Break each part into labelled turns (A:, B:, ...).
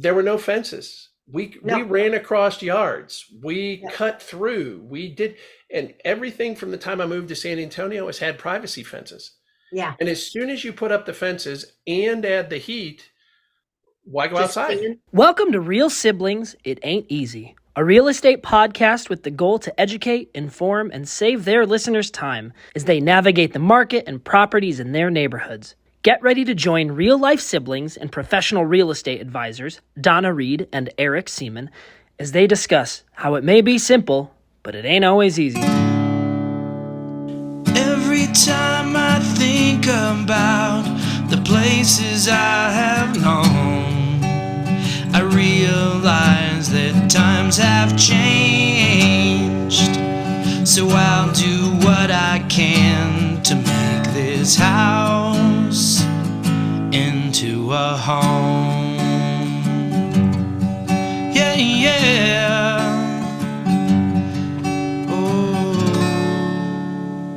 A: there were no fences. We
B: No.
A: ran across yards. We
B: Yeah.
A: cut through. We did, and everything from the time I moved to San Antonio has had privacy fences.
B: Yeah.
A: And as soon as you put up the fences and add the heat, why go
B: Just
A: outside?
B: saying.
C: Welcome to Real Siblings, It Ain't Easy, a real estate podcast with the goal to educate, inform, and save their listeners time as they navigate the market and properties in their neighborhoods. Get ready to join real-life siblings and professional real estate advisors, Donna Reed and Eric Seemann, as they discuss how it may be simple, but it ain't always easy.
D: Every time I think about the places I have known, I realize that times have changed. So I'll do what I can to make this house into a home. Yeah, yeah. Oh.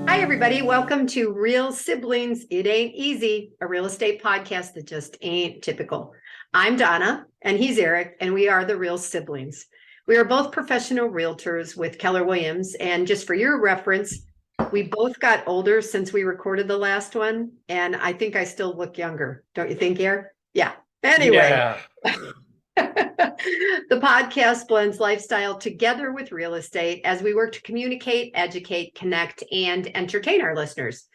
B: Hi, everybody. Welcome to Real Siblings. It Ain't Easy, a real estate podcast that just ain't typical. I'm Donna, and he's Eric, and we are the Real Siblings. We are both professional realtors with Keller Williams, and just for your reference, we both got older since we recorded the last one, and I think I still look younger. Don't you think, Eric? Yeah. Anyway.
A: Yeah.
B: The podcast blends lifestyle together with real estate as we work to communicate, educate, connect, and entertain our listeners.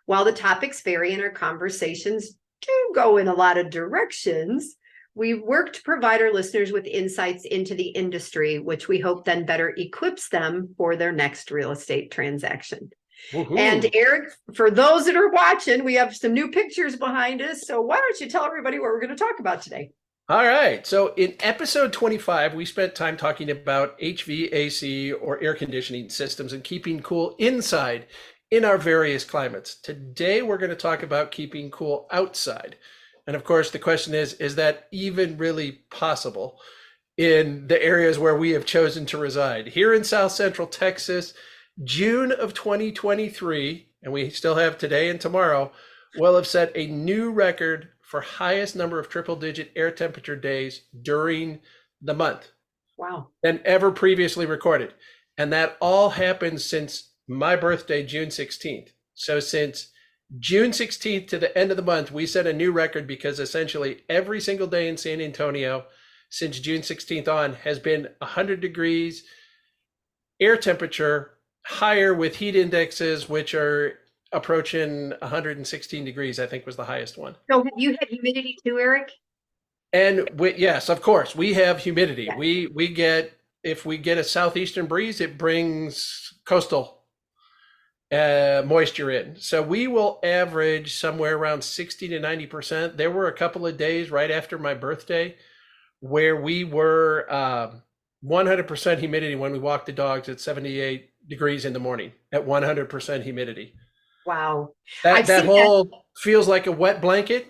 B: While the topics vary and our conversations do go in a lot of directions, we work to provide our listeners with insights into the industry, which we hope then better equips them for their next real estate transaction.
A: Woohoo.
B: And Eric, for those that are watching, we have some new pictures behind us. So why don't you tell everybody what we're going to talk about today?
A: All right. So in episode 25, we spent time talking about HVAC or air conditioning systems and keeping cool inside in our various climates. Today, we're going to talk about keeping cool outside. And of course, the question is that even really possible in the areas where we have chosen to reside? Here in South Central Texas, June of 2023, and we still have today and tomorrow, will have set a new record for highest number of triple-digit air temperature days during the month.
B: Wow.
A: Than ever previously recorded. And that all happened since my birthday, June 16th. So since June 16th to the end of the month, we set a new record because essentially every single day in San Antonio since June 16th on has been 100 degrees air temperature, higher with heat indexes, which are approaching 116 degrees, I think was the highest one.
B: So have you had humidity too, Eric?
A: And yes, of course, we have humidity.
B: Yeah.
A: We get, if we get a southeastern breeze, it brings coastal moisture in. So we will average somewhere around 60 to 90%. There were a couple of days right after my birthday where we were 100% humidity when we walked the dogs at 78 degrees in the morning at 100% humidity.
B: Wow.
A: That whole feels like a wet blanket.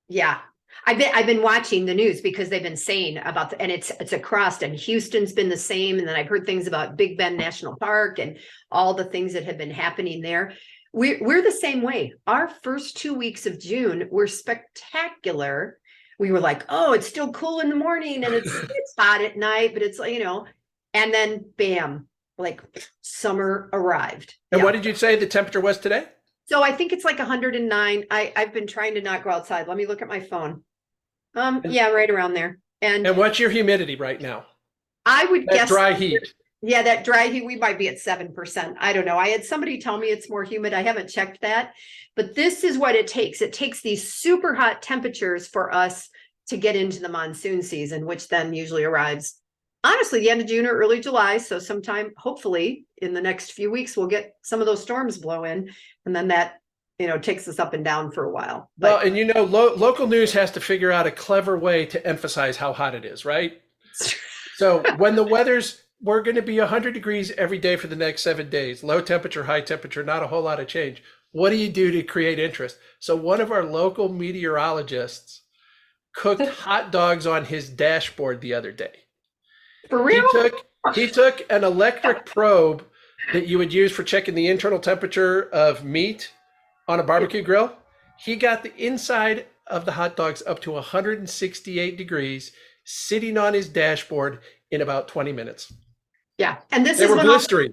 B: Yeah. I've been watching the news because they've been saying about and it's across, and Houston's been the same. And then I've heard things about Big Bend National Park and all the things that have been happening there. We're the same way. Our first 2 weeks of June were spectacular. We were like, oh, it's still cool in the morning and it's hot at night, but it's, and then bam, like summer arrived.
A: And
B: Yeah.
A: what did you say the temperature was today?
B: So I think it's like 109. I've been trying to not go outside. Let me look at my phone. Yeah, right around there. And
A: what's your humidity right now?
B: I would guess
A: Dry heat.
B: Yeah, that dry heat, we might be at 7%. I don't know. I had somebody tell me it's more humid. I haven't checked that, but this is what it takes. It takes these super hot temperatures for us to get into the monsoon season, which then usually arrives, honestly, the end of June or early July. So sometime, hopefully in the next few weeks, we'll get some of those storms blow in, and then that, takes us up and down for a while. But,
A: Well, and local news has to figure out a clever way to emphasize how hot it is, right? So when we're going to be 100 degrees every day for the next 7 days, low temperature, high temperature, not a whole lot of change. What do you do to create interest? So one of our local meteorologists cooked hot dogs on his dashboard the other day.
B: For real?
A: He took an electric probe that you would use for checking the internal temperature of meat on a barbecue grill, He got the inside of the hot dogs up to 168 degrees, sitting on his dashboard in about 20 minutes.
B: Yeah. And
A: They were blistering.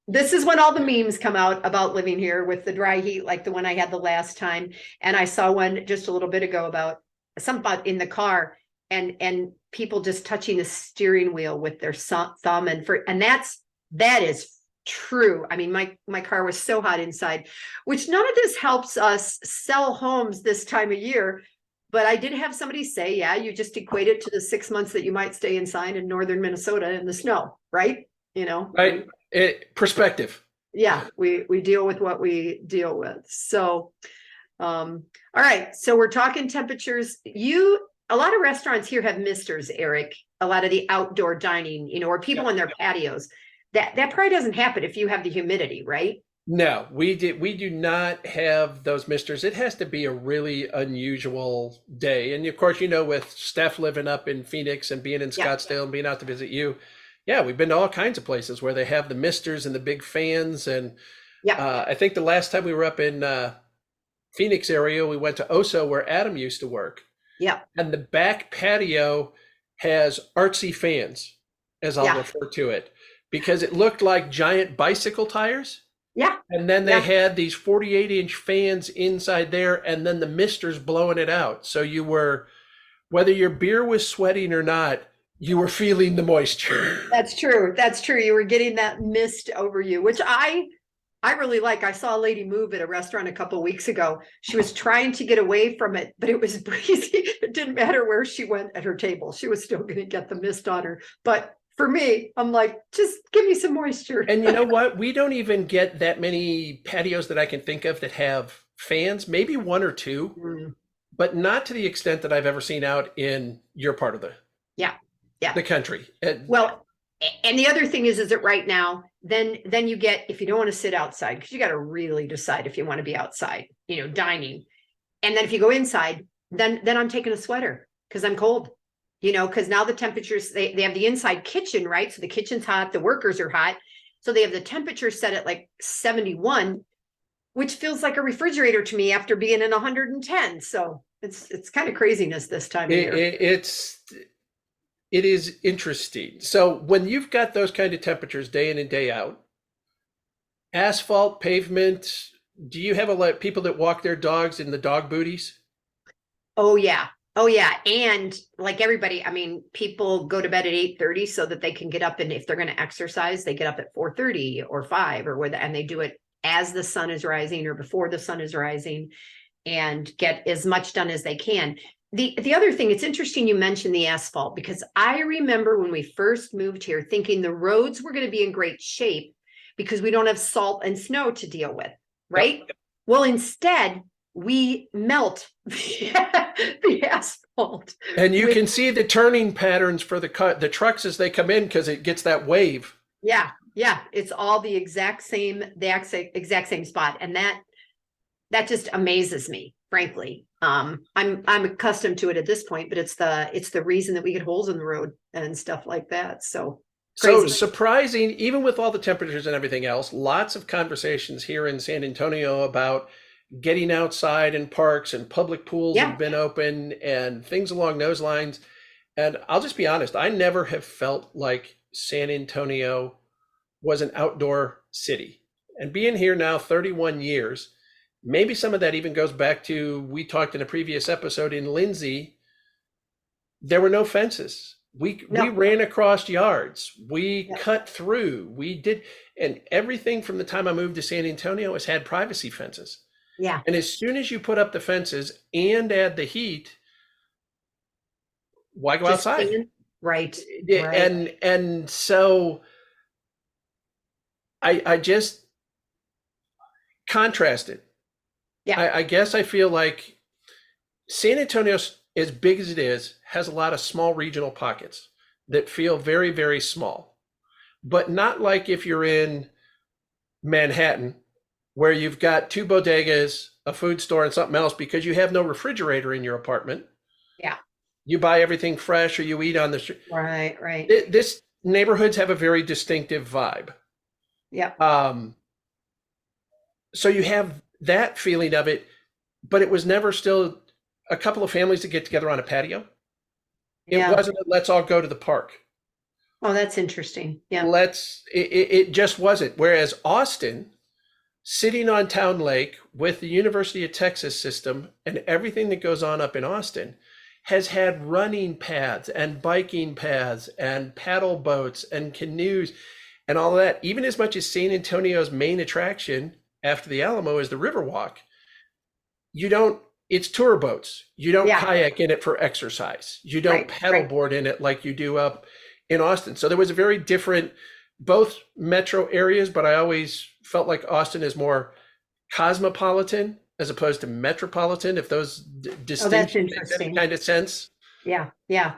B: This is when all the memes come out about living here with the dry heat, like the one I had the last time. And I saw one just a little bit ago about something in the car and people just touching the steering wheel with their thumb. And that is true. I mean, my car was so hot inside, which none of this helps us sell homes this time of year. But I did have somebody say, yeah, you just equate it to the 6 months that you might stay inside in northern Minnesota in the snow, right? You know,
A: right. Perspective.
B: Yeah, we deal with what we deal with. So, all right. So we're talking temperatures. A lot of restaurants here have misters, Eric. A lot of the outdoor dining, you know, or people on their patios. That probably doesn't happen if you have the humidity, right?
A: No, we do not have those misters. It has to be a really unusual day. And of course, you know, with Steph living up in Phoenix and being in Scottsdale and being out to visit you, yeah, we've been to all kinds of places where they have the misters and the big fans. And I think the last time we were up in Phoenix area, we went to Oso where Adam used to work.
B: Yeah.
A: And the back patio has artsy fans, as I'll refer to it, because it looked like giant bicycle tires.
B: Yeah.
A: And then they had these 48-inch fans inside there, and then the misters blowing it out. So you were, whether your beer was sweating or not, you were feeling the moisture.
B: That's true. That's true. You were getting that mist over you, which I really like. I saw a lady move at a restaurant a couple of weeks ago. She was trying to get away from it, but it was breezy. It didn't matter where she went at her table. She was still going to get the mist on her. But for me, I'm like, just give me some moisture.
A: And you know what? We don't even get that many patios that I can think of that have fans, maybe one or two, but not to the extent that I've ever seen out in your part of the country.
B: Well, and the other thing is that right now, then you get, if you don't want to sit outside, because you got to really decide if you want to be outside, you know, dining. And then if you go inside, then I'm taking a sweater because I'm cold. You know, because now the temperatures, they have the inside kitchen, right? So the kitchen's hot, the workers are hot. So they have the temperature set at like 71, which feels like a refrigerator to me after being in 110. So it's kind of craziness this time of year.
A: It is interesting. So when you've got those kind of temperatures day in and day out, asphalt, pavement, do you have people that walk their dogs in the dog booties?
B: Oh, yeah. Oh, yeah. And like everybody, I mean, people go to bed at 8:30 so that they can get up. And if they're going to exercise, they get up at 4:30 or 5 and they do it as the sun is rising or before the sun is rising and get as much done as they can. The other thing, it's interesting you mentioned the asphalt, because I remember when we first moved here thinking the roads were going to be in great shape because we don't have salt and snow to deal with, right? Yep. Well, instead, we melt the asphalt.
A: And you can see the turning patterns for the trucks as they come in because it gets that wave.
B: Yeah. Yeah. It's all the exact same spot. And that just amazes me, frankly. I'm accustomed to it at this point, but it's the reason that we get holes in the road and stuff like that. So crazy.
A: So surprising, even with all the temperatures and everything else, lots of conversations here in San Antonio about getting outside in parks and public pools have been open and things along those lines. And I'll just be honest, I never have felt like San Antonio was an outdoor city. And being here now 31 years, maybe some of that even goes back to, we talked in a previous episode in Lindsey, there were no fences. We ran across yards. We cut through. We did, and everything from the time I moved to San Antonio has had privacy fences.
B: Yeah.
A: And as soon as you put up the fences and add the heat, why go outside?
B: Right.
A: And so I just contrasted. Yeah. I guess I feel like San Antonio, as big as it is, has a lot of small regional pockets that feel very, very small, but not like if you're in Manhattan, where you've got 2 bodegas, a food store, and something else because you have no refrigerator in your apartment. Yeah. You buy everything fresh or you eat on the street.
B: Right, right.
A: This neighborhoods have a very distinctive vibe.
B: Yeah.
A: So you have that feeling of it. but it was never still a couple of families to get together on a patio. It
B: Yeah.
A: wasn't a, let's all go to the park.
B: Oh, that's interesting. Yeah.
A: It just wasn't. Whereas Austin, sitting on Town Lake with the University of Texas system and everything that goes on up in Austin, has had running paths and biking paths and paddle boats and canoes and all of that. Even as much as San Antonio's main attraction after the Alamo is the Riverwalk, you don't, it's tour boats. You don't kayak in it for exercise. You don't paddleboard in it like you do up in Austin. So there was a very different, both metro areas, but I always felt like Austin is more cosmopolitan as opposed to metropolitan, if those distinctions make any kind of sense.
B: Yeah, yeah.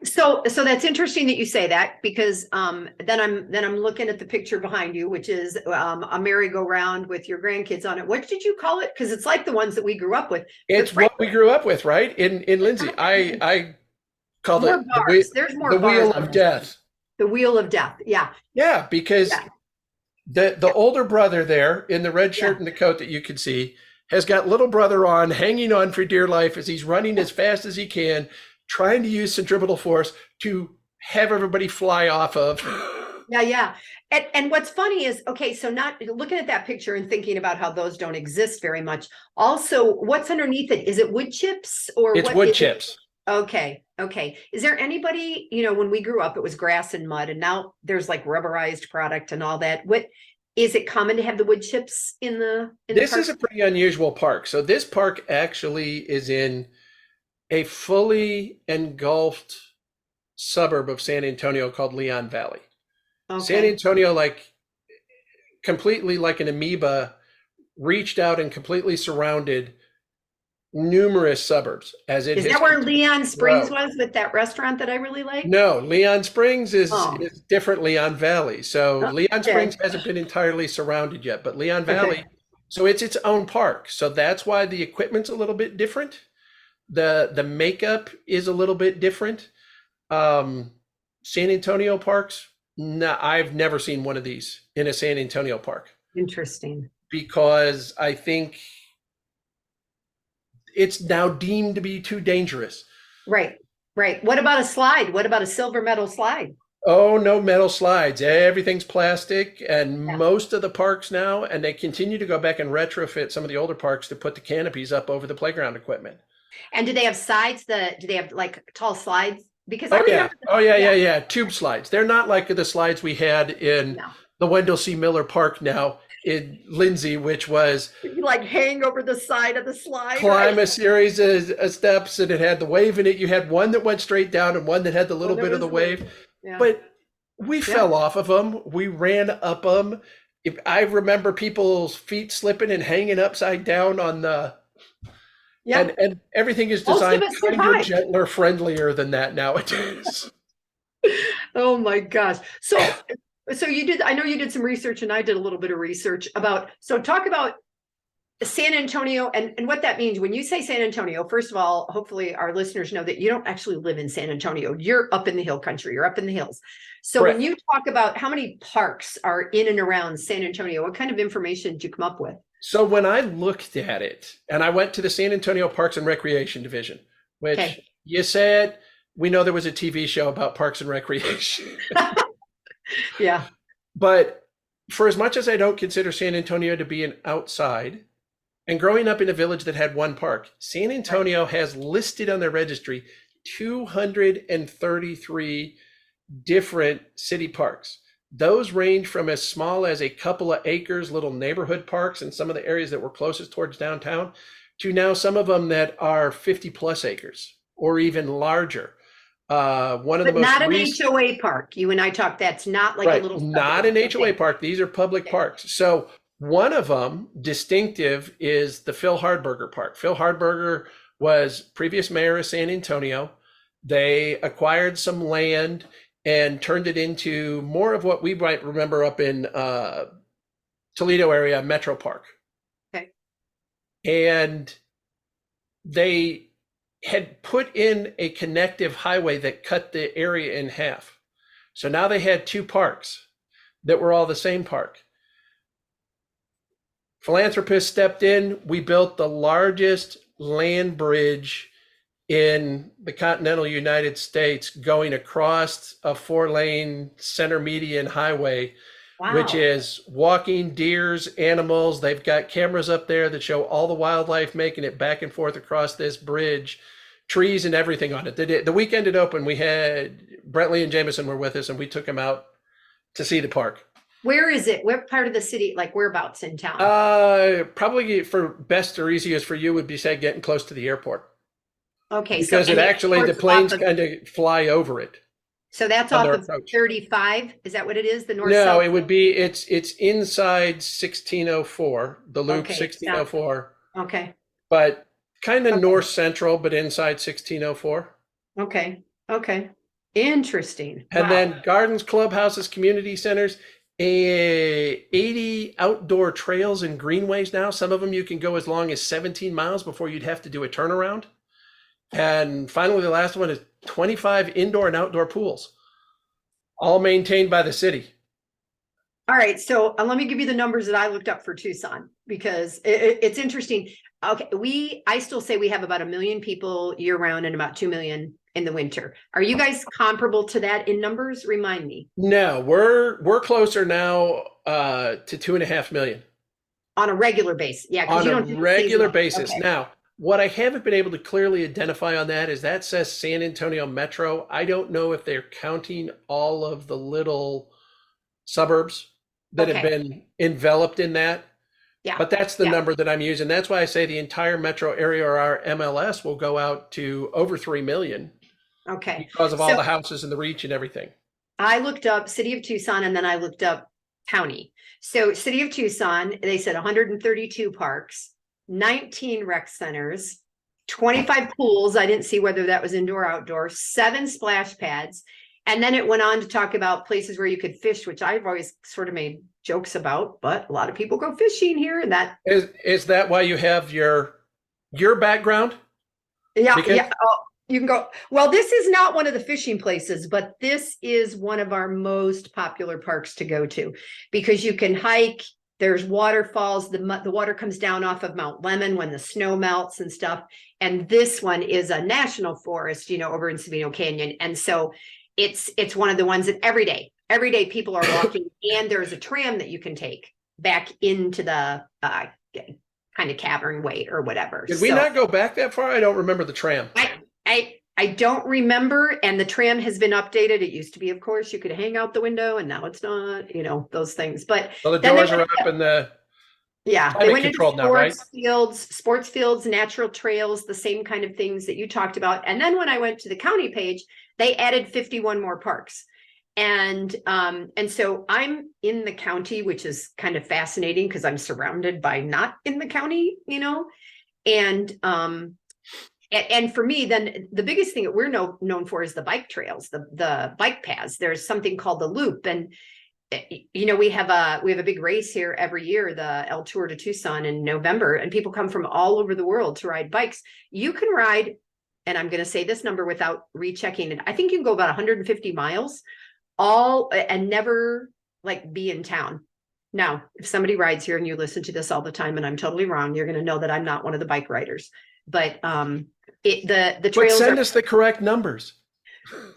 B: So that's interesting that you say that, because then I'm looking at the picture behind you, which is a merry-go-round with your grandkids on it. What did you call it? Because it's like the ones that we grew up with.
A: It's what we grew up with, right? In Lindsey, I called it the wheel of death.
B: The wheel of death. Yeah.
A: Yeah, because the older brother there in the red shirt and the coat that you can see has got little brother on, hanging on for dear life as he's running as fast as he can, trying to use centripetal force to have everybody fly off of.
B: Yeah. And what's funny is, okay, so not looking at that picture and thinking about how those don't exist very much. Also, what's underneath it? Is it wood chips or
A: it's wood chips?
B: Okay. Is there anybody, when we grew up, it was grass and mud, and now there's like rubberized product and all that. What is it common to have the wood chips in the
A: This is a pretty unusual park. So this park actually is in a fully engulfed suburb of San Antonio called Leon Valley. Okay. San Antonio, like completely like an amoeba, reached out and completely surrounded numerous suburbs. Is
B: that where Leon Springs was with that restaurant that I really like?
A: No, Leon Springs is different. Leon Valley. So Leon Springs hasn't been entirely surrounded yet, but Leon Valley, so it's its own park. So that's why the equipment's a little bit different. The makeup is a little bit different. San Antonio parks, no, I've never seen one of these in a San Antonio park.
B: Interesting.
A: Because I think it's now deemed to be too dangerous.
B: Right. What about a slide? What about a silver metal slide?
A: Oh, no metal slides. Everything's plastic, and most of the parks now, and they continue to go back and retrofit some of the older parks to put the canopies up over the playground equipment.
B: And do they have sides? Do they have like tall slides? Because
A: yeah. Tube slides. They're not like the slides we had in the Wendell C. Miller Park now in Lindsey, which was
B: you like hang over the side of the slide,
A: climb a series of steps, and it had the wave in it. You had one that went straight down and one that had the little bit of the wave. Yeah. But we fell off of them. We ran up them. I remember people's feet slipping and hanging upside down on the. Yeah, and everything is designed kinder, gentler, friendlier than that nowadays.
B: Oh my gosh! So you did. I know you did some research, and I did a little bit of research about. So talk about San Antonio and what that means. When you say San Antonio, first of all, hopefully our listeners know that you don't actually live in San Antonio. You're up in the hill country. You're up in the hills. So Correct. When you talk about how many parks are in and around San Antonio, what kind of information did you come up with?
A: So when I looked at it, and I went to the San Antonio Parks and Recreation Division, which you said, we know there was a TV show about parks and recreation.
B: Yeah.
A: But for as much as I don't consider San Antonio to be an outside, and growing up in a village that had one park, San Antonio has listed on their registry 233 different city parks. Those range from as small as a couple of acres, little neighborhood parks in some of the areas that were closest towards downtown, to now some of them that are 50 plus acres or even larger. One of the most
B: not an HOA park. You and I talked. That's not like a little.
A: Not an HOA park. These are public parks. So one of them, distinctive, is the Phil Hardberger Park. Phil Hardberger was previous mayor of San Antonio. They acquired some land and turned it into more of what we might remember up in Toledo area, Metro Park.
B: Okay.
A: And they had put in a connective highway that cut the area in half. So now they had two parks that were all the same park. Philanthropists stepped in. We built the largest land bridge in the continental United States, going across a 4-lane center median highway, which
B: Wow.
A: is walking, deers, animals. They've got cameras up there that show all the wildlife making it back and forth across this bridge, trees and everything on it. The weekend it opened, we had Brentley and Jameson were with us, and we took them out to see the park.
B: Where is it? Where part of the city, like whereabouts in town?
A: Probably for best or easiest for you would be, say, getting close to the airport.
B: Okay,
A: Because
B: so
A: it actually, the
B: airport's
A: planes
B: off of-
A: kind of fly over it.
B: So that's
A: on
B: off
A: their
B: of
A: approach.
B: 35. Is that what it is? The north
A: No,
B: south?
A: it would be, it's inside 1604, the loop
B: Okay,
A: 1604,
B: Okay.
A: but kind of
B: Okay.
A: north central, but inside 1604.
B: Okay. Okay. Interesting.
A: And
B: Wow.
A: then gardens, clubhouses, community centers, 80 outdoor trails and greenways now. Some of them you can go as long as 17 miles before you'd have to do a turnaround. And finally, the last one is 25 indoor and outdoor pools, all maintained by the city.
B: All right, so let me give you the numbers that I looked up for Tucson because it's interesting. Okay, I still say we have about 1 million people year round and about 2 million in the winter. Are you guys comparable to that in numbers? Remind me.
A: No, we're closer now to 2.5 million
B: On a regular basis, yeah. 'Cause
A: on
B: you
A: a
B: don't do
A: regular
B: seasonal.
A: basis.
B: Okay.
A: Now, what I haven't been able to clearly identify on that is that says San Antonio Metro. I don't know if they're counting all of the little suburbs that have
B: Okay.
A: been enveloped in that.
B: Yeah.
A: But that's the
B: Yeah.
A: number that I'm using. That's why I say the entire metro area, or our MLS, will go out to over 3 million
B: Okay.
A: because of all
B: So-
A: the houses and the reach and everything.
B: I looked up city of Tucson and then I looked up county. So city of Tucson, they said 132 parks, 19 rec centers, 25 pools. I didn't see whether that was indoor or outdoor, 7 splash pads. And then it went on to talk about places where you could fish, which I've always sort of made jokes about, but a lot of people go fishing here and that.
A: Is that why you have your background?
B: Yeah,
A: Because-
B: yeah. Oh, you can go. Well, this is not one of the fishing places, but this is one of our most popular parks to go to because you can hike. There's waterfalls. The water comes down off of Mount Lemon when the snow melts and stuff. And this one is a national forest, over in Sabino Canyon. And so it's one of the ones that every day people are walking, and there's a tram that you can take back into the kind of cavern way or whatever.
A: Did we not go back that far? I don't remember the tram.
B: I don't remember, and the tram has been updated. It used to be, of course, you could hang out the window, and now it's not, those things. But
A: So the
B: then they
A: doors are
B: went-
A: up and the
B: yeah, they
A: climate
B: went into
A: controlled now, right?
B: sports fields, natural trails, the same kind of things that you talked about. And then when I went to the county page, they added 51 more parks. And so I'm in the county, which is kind of fascinating because I'm surrounded by not in the county, and for me, then the biggest thing that we're known for is the bike trails, the bike paths. There's something called the Loop, and we have a big race here every year, the El Tour de Tucson in November, and people come from all over the world to ride bikes. You can ride, and I'm going to say this number without rechecking it. I think you can go about 150 miles, and never be in town. Now, if somebody rides here and you listen to this all the time, and I'm totally wrong, you're going to know that I'm not one of the bike riders. But the
A: But
B: trails
A: send
B: are
A: us the correct numbers.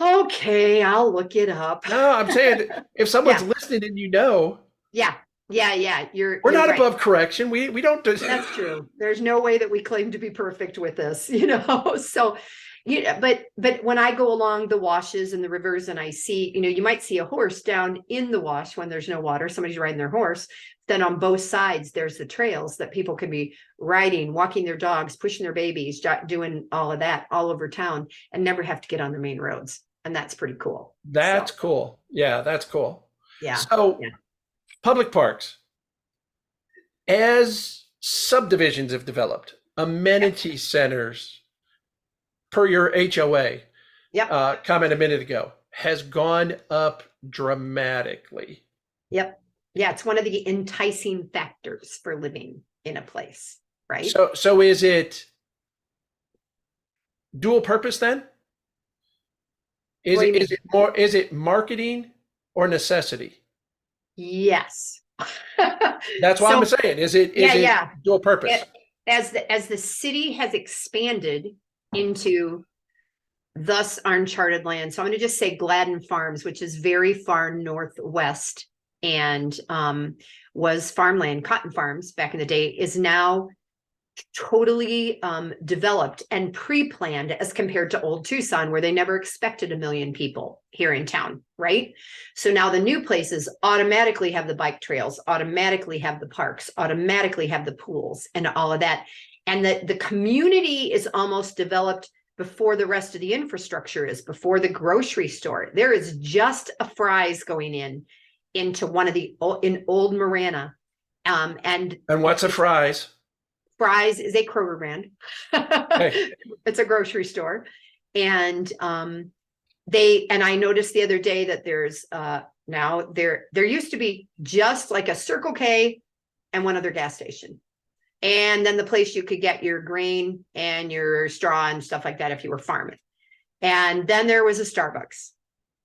B: okay. I'll look it up.
A: No, I'm saying if someone's
B: Yeah.
A: listening and
B: Yeah. You're
A: we're not
B: right.
A: above correction. We don't do
B: That's true. There's no way that we claim to be perfect with this, So, but when I go along the washes and the rivers and I see, you might see a horse down in the wash when there's no water, somebody's riding their horse. Then on both sides, there's the trails that people can be riding, walking their dogs, pushing their babies, doing all of that all over town and never have to get on the main roads. And that's pretty cool.
A: That's cool. Yeah, that's cool.
B: Yeah.
A: So
B: Yeah.
A: public parks, as subdivisions have developed, amenity centers, per your HOA
B: Yep.
A: comment a minute ago, has gone up dramatically.
B: Yep. Yeah. It's one of the enticing factors for living in a place, right?
A: So is it dual purpose then?
B: What do you mean?
A: Is it marketing or necessity?
B: Yes.
A: That's what I'm saying. Is it dual purpose?
B: As the city has expanded into thus uncharted land. So I'm going to just say Gladden Farms, which is very far northwest and was farmland, cotton farms back in the day, is now totally developed and pre-planned as compared to old Tucson, where they never expected 1 million people here in town, right? So now the new places automatically have the bike trails, automatically have the parks, automatically have the pools and all of that. And the community is almost developed before the rest of the infrastructure is, before the grocery store. There is just a Fry's going into one of in Old Marana. And
A: what's a Fry's?
B: Fry's is a Kroger brand. Hey. It's a grocery store. And I noticed the other day that there's now there used to be just like a Circle K and one other gas station. And then the place you could get your grain and your straw and stuff like that if you were farming. And then there was a Starbucks.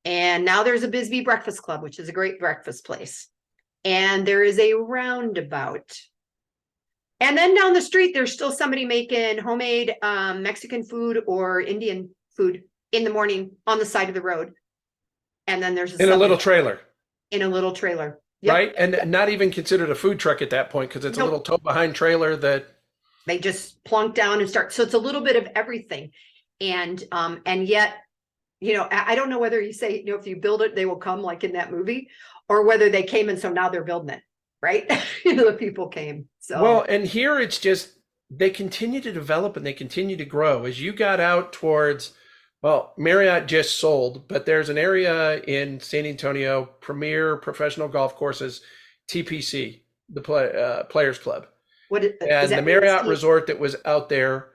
B: And now there's a Bisbee Breakfast Club, which is a great breakfast place. And there is a roundabout. And then down the street, there's still somebody making homemade Mexican food or Indian food in the morning on the side of the road. And then there's
A: in a little trailer.
B: In a little trailer. Yep.
A: Right. And not even considered a food truck at that point, because it's a little tow behind trailer that
B: they just plunk down and start. So it's a little bit of everything. And yet, I don't know whether you say, if you build it, they will come, like in that movie, or whether they came and so now they're building it. Right. The people came. So
A: well, and here it's just they continue to develop and they continue to grow. As you got out towards, well, Marriott just sold, but there's an area in San Antonio, Premier Professional Golf Courses, TPC, the Players Club. And the Marriott resort that was out there.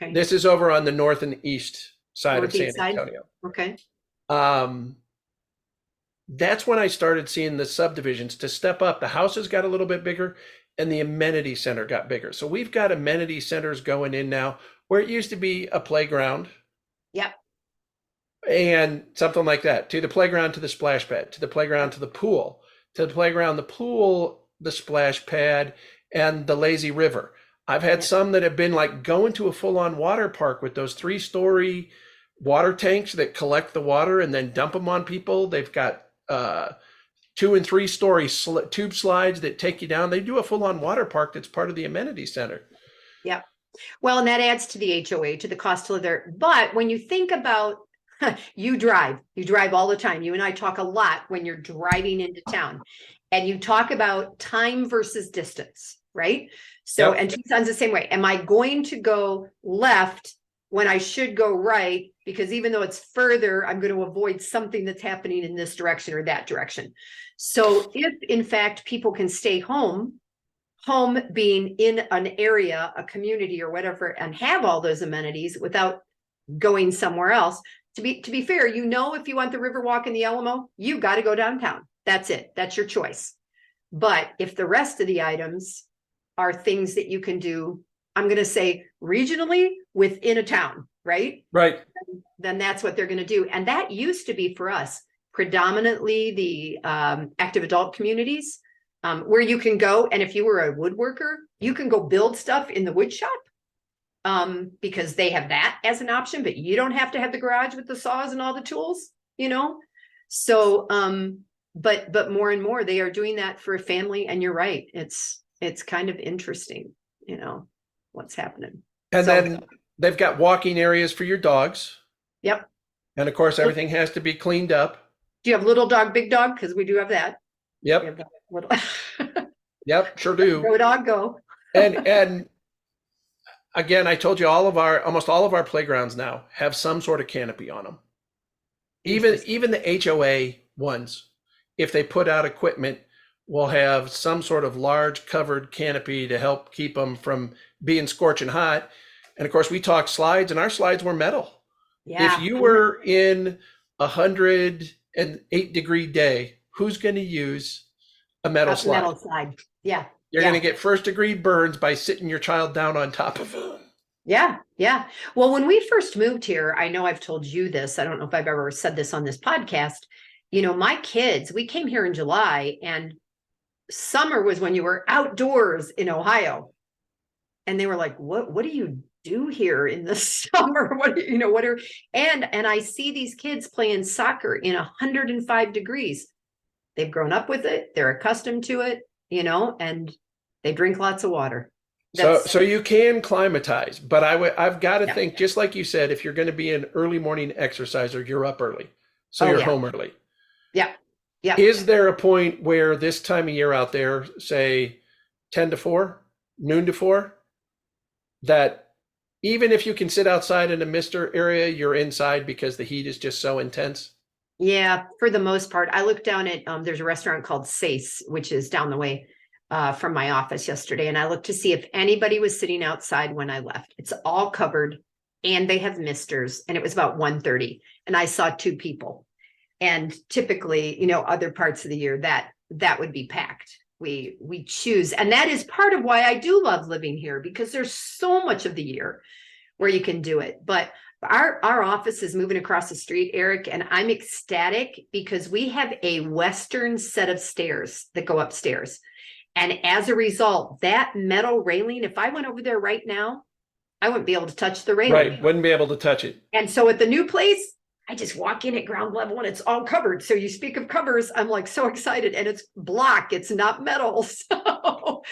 A: Okay. This is over on the north and east side of San Antonio.
B: Okay.
A: That's when I started seeing the subdivisions to step up. The houses got a little bit bigger and the amenity center got bigger. So we've got amenity centers going in now where it used to be a playground.
B: Yep.
A: And something like that, to the playground, to the splash pad, to the playground, to the pool, to the playground, the pool, the splash pad, and the lazy river. I've had some that have been like going to a full-on water park with those 3-story water tanks that collect the water and then dump them on people. They've got 2 and 3 story tube slides that take you down. They do a full-on water park that's part of the amenity center.
B: Yeah. Well, and that adds to the HOA, to the cost to live there. But when you think about you drive all the time. You and I talk a lot when you're driving into town, and you talk about time versus distance, right? So, and Tucson's the same way. Am I going to go left when I should go right? Because even though it's further, I'm going to avoid something that's happening in this direction or that direction. So if in fact people can stay home being in an area, a community or whatever, and have all those amenities without going somewhere else, to be fair, if you want the Riverwalk and the Alamo, you got to go downtown. That's it. That's your choice. But if the rest of the items are things that you can do, I'm going to say regionally within a town, right?
A: Right.
B: Then that's what they're going to do. And that used to be for us predominantly the active adult communities where you can go. And if you were a woodworker, you can go build stuff in the wood shop. Because they have that as an option, but you don't have to have the garage with the saws and all the tools, So, but more and more they are doing that for a family. And you're right. It's kind of interesting, what's happening.
A: And then they've got walking areas for your dogs.
B: Yep.
A: And of course, everything has to be cleaned up.
B: Do you have little dog, big dog? Because we do have that.
A: Yep. Yep, sure do.
B: Go dog, go.
A: And again, I told you almost all of our playgrounds now have some sort of canopy on them. Even the HOA ones, if they put out equipment, will have some sort of large covered canopy to help keep them from being scorching hot. And of course, we talk slides, and our slides were metal. Yeah. If you were in 108-degree day, who's going to use a metal slide?
B: Metal slide. Yeah.
A: You're going to get first-degree burns by sitting your child down on top of them.
B: Yeah. Yeah. Well, when we first moved here, I know I've told you this. I don't know if I've ever said this on this podcast. My kids, we came here in July, and summer was when you were outdoors in Ohio. And they were like, what do you do here in the summer? And I see these kids playing soccer in 105 degrees. They've grown up with it. They're accustomed to it, and they drink lots of water.
A: So you can climatize, but I've got to think, just like you said, if you're going to be an early morning exerciser, you're up early. So you're home early.
B: Yeah. Yeah.
A: Is there a point where this time of year out there, say 10 to 4, noon to 4, that even if you can sit outside in a mister area, you're inside because the heat is just so intense?
B: Yeah, for the most part. I looked down at, there's a restaurant called Sace, which is down the way from my office yesterday. And I looked to see if anybody was sitting outside when I left. It's all covered and they have misters. And it was about 1:30 and I saw 2 people. And typically, other parts of the year that would be packed. We choose. And that is part of why I do love living here, because there's so much of the year where you can do it. But our office is moving across the street, Eric, and I'm ecstatic because we have a western set of stairs that go upstairs. And as a result, that metal railing, if I went over there right now, I wouldn't be able to touch the railing.
A: Right, wouldn't be able to touch it.
B: And so at the new place, I just walk in at ground level and it's all covered. So you speak of covers, I'm like so excited, and it's block, it's not metal.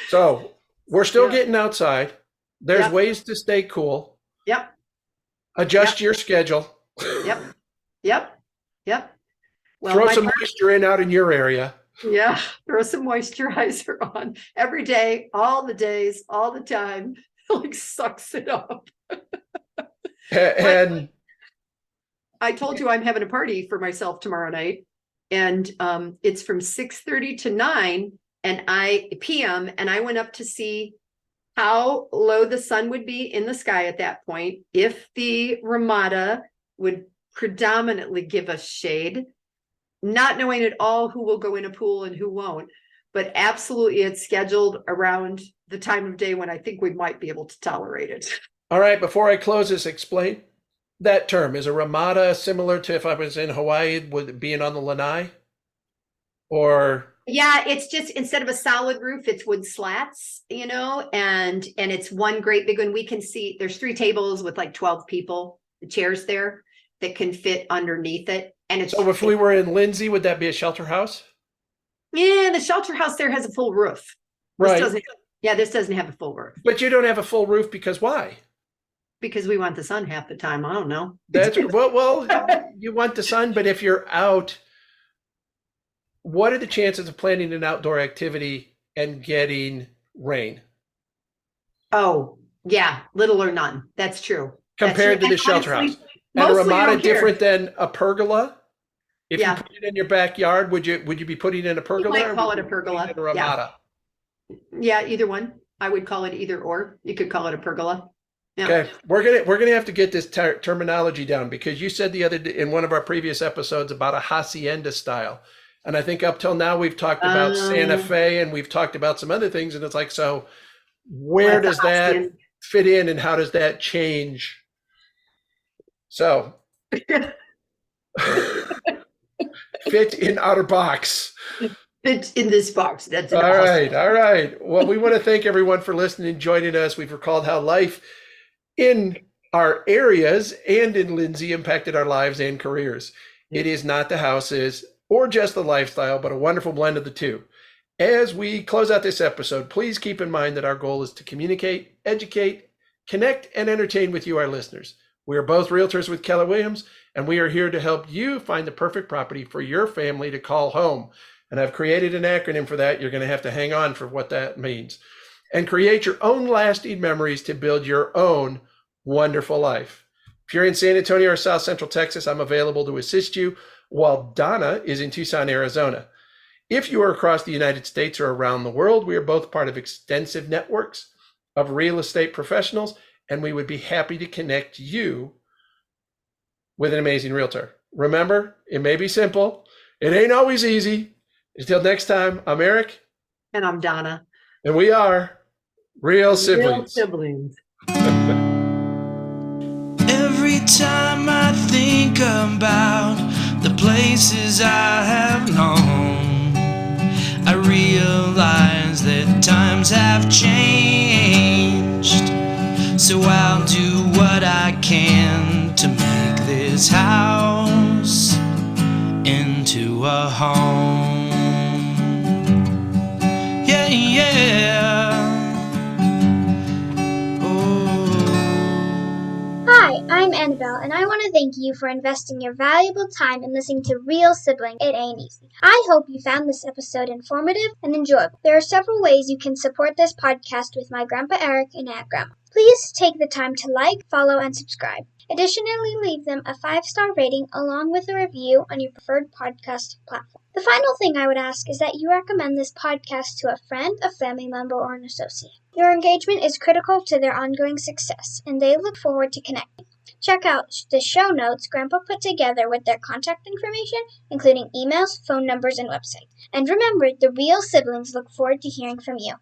A: So we're still getting outside. There's ways to stay cool.
B: Yep.
A: Adjust your schedule.
B: Yep. Well,
A: throw some moisture out in your area.
B: Yeah, throw some moisturizer on every day, all the days, all the time. Like sucks it up.
A: And
B: I told you I'm having a party for myself tomorrow night, and it's from 6:30 to 9 p.m. And I went up to see how low the sun would be in the sky at that point, if the Ramada would predominantly give us shade, not knowing at all who will go in a pool and who won't, but absolutely it's scheduled around the time of day when I think we might be able to tolerate it.
A: All right, before I close this, explain that term. Is a Ramada similar to if I was in Hawaii, would it being on the lanai? Or
B: yeah, it's just instead of a solid roof, it's wood slats, and it's one great big one. We can see there's 3 tables with like 12 people, the chairs there that can fit underneath it. And it's
A: so if we were in Lindsey, would that be a shelter house?
B: Yeah, the shelter house there has a full roof.
A: Right.
B: This doesn't have a full roof.
A: But you don't have a full roof because why?
B: Because we want the sun half the time. I don't know.
A: That's well, you want the sun, but if you're out, what are the chances of planning an outdoor activity and getting rain?
B: Oh, yeah, little or none. That's true.
A: Compared to the shelter house. And a Ramada different than a pergola? If you put it in your backyard, would you be putting in a pergola?
B: You might call it a pergola.
A: A Ramada?
B: Yeah, either one. I would call it either or. You could call it a pergola. Yeah.
A: Okay, we're gonna have to get this terminology down, because you said the other day in one of our previous episodes about a hacienda style, and I think up till now we've talked about Santa Fe and we've talked about some other things, and it's like, so where does that fit in, and how does that change? So fit in our box.
B: Fit in this box. That's
A: all right. All right. Well, we want to thank everyone for listening and joining us. We've recalled how life in our areas and in Lindsey impacted our lives and careers. It is not the houses or just the lifestyle, but a wonderful blend of the two. As we close out this episode, please keep in mind that our goal is to communicate, educate, connect, and entertain with you, our listeners. We are both realtors with Keller Williams, and we are here to help you find the perfect property for your family to call home. And I've created an acronym for that. You're going to have to hang on for what that means. And create your own lasting memories to build your own wonderful life. If you're in San Antonio or South Central Texas, I'm available to assist you, while Donna is in Tucson, Arizona. If you are across the United States or around the world, we are both part of extensive networks of real estate professionals, and we would be happy to connect you with an amazing realtor. Remember, it may be simple. It ain't always easy. Until next time, I'm Eric.
B: And I'm Donna.
A: And we are Real Siblings.
B: Real Siblings.
D: Every time I think about the places I have known, I realize times have changed. So I'll do what I can to make this house into a home. Yeah, yeah.
E: Hi, I'm Annabelle, and I want to thank you for investing your valuable time in listening to Real Siblings. It Ain't Easy. I hope you found this episode informative and enjoyable. There are several ways you can support this podcast with my Grandpa Eric and Aunt Grandma. Please take the time to like, follow, and subscribe. Additionally, leave them a 5-star rating along with a review on your preferred podcast platform. The final thing I would ask is that you recommend this podcast to a friend, a family member, or an associate. Your engagement is critical to their ongoing success, and they look forward to connecting. Check out the show notes Grandpa put together with their contact information, including emails, phone numbers, and website. And remember, the Real Siblings look forward to hearing from you.